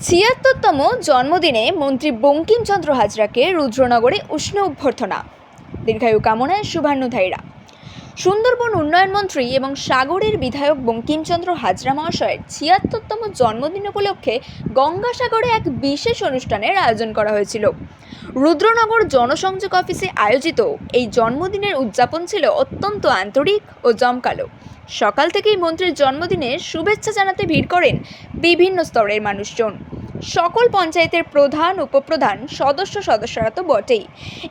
ছিয়াত্তরতম জন্মদিনে মন্ত্রী বঙ্কিমচন্দ্র হাজরাকে রুদ্রনগরে উষ্ণ অভ্যর্থনা, দীর্ঘায়ু কামনায় শুভান্যুধায়ীরা। সুন্দরবন উন্নয়ন মন্ত্রী এবং সাগরের বিধায়ক বঙ্কিমচন্দ্র হাজরা মহাশয়ের ৭৬তম জন্মদিন উপলক্ষে গঙ্গাসাগরে এক বিশেষ অনুষ্ঠানের আয়োজন করা হয়েছিল। রুদ্রনগর জনসংযোগ অফিসে আয়োজিত এই জন্মদিনের উদযাপন ছিল অত্যন্ত আন্তরিক ও জমকালো। সকাল থেকেই মন্ত্রীর জন্মদিনে শুভেচ্ছা জানাতে ভিড় করেন বিভিন্ন স্তরের মানুষজন। সকল পঞ্চায়েতের প্রধান, উপপ্রধান, সদস্যরা তো বটেই,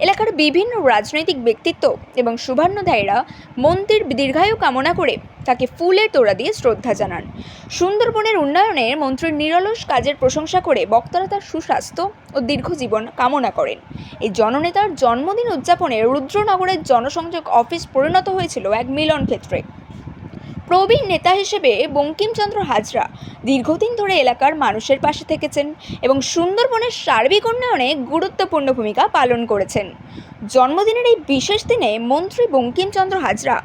এলাকার বিভিন্ন রাজনৈতিক ব্যক্তিত্ব এবং শুভান্যধায়ীরা মন্ত্রীর দীর্ঘায়ু কামনা করে তাকে ফুলের তোড়া দিয়ে শ্রদ্ধা জানান। সুন্দরবনের উন্নয়নে মন্ত্রীর নিরলস কাজের প্রশংসা করে বক্তারা তার সুস্বাস্থ্য ও দীর্ঘজীবন কামনা করেন। এই জননেতার জন্মদিন উদযাপনে রুদ্রনগরের জনসংযোগ অফিস পরিণত হয়েছিল এক মিলন ক্ষেত্রে। প্রবীণ নেতা হিসেবে বঙ্কিমচন্দ্র হাজরা দীর্ঘদিন ধরে এলাকার মানুষের পাশে থেকেছেন এবং সুন্দরবনের সার্বিক উন্নয়নে গুরুত্বপূর্ণ ভূমিকা পালন করেছেন। জন্মদিনের এই বিশেষ দিনে মন্ত্রী বঙ্কিমচন্দ্র হাজরা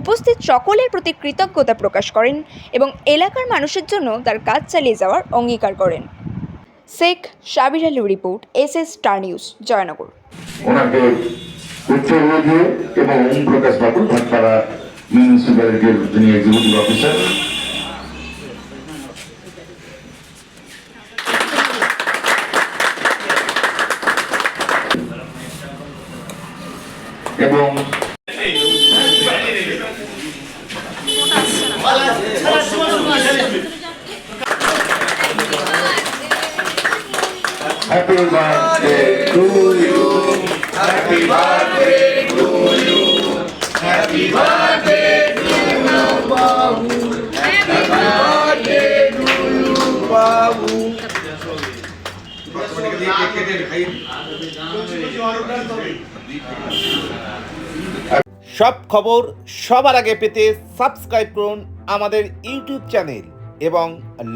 উপস্থিত সকলের প্রতি কৃতজ্ঞতা প্রকাশ করেন এবং এলাকার মানুষের জন্য তার কাজ চালিয়ে যাওয়ার অঙ্গীকার করেন। Sheikh Sabir Ali report, SS star news, Joynagar. ওনাকে উচ্চবোধে এবং ওম প্রকাশ বাবু ভাটপাড়া মিউনিসিপ্যালিটির যিনি এক্সিকিউটিভ অফিসার, এবং happy birthday to you, happy birthday to you, happy birthday to you Babu, happy birthday to you Babu. সব খবর সবার আগে পেতে সাবস্ক্রাইব করুন আমাদের ইউটিউব চ্যানেল এবং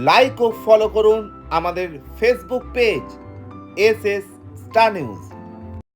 লাইক ও ফলো করুন আমাদের Facebook page SS star news.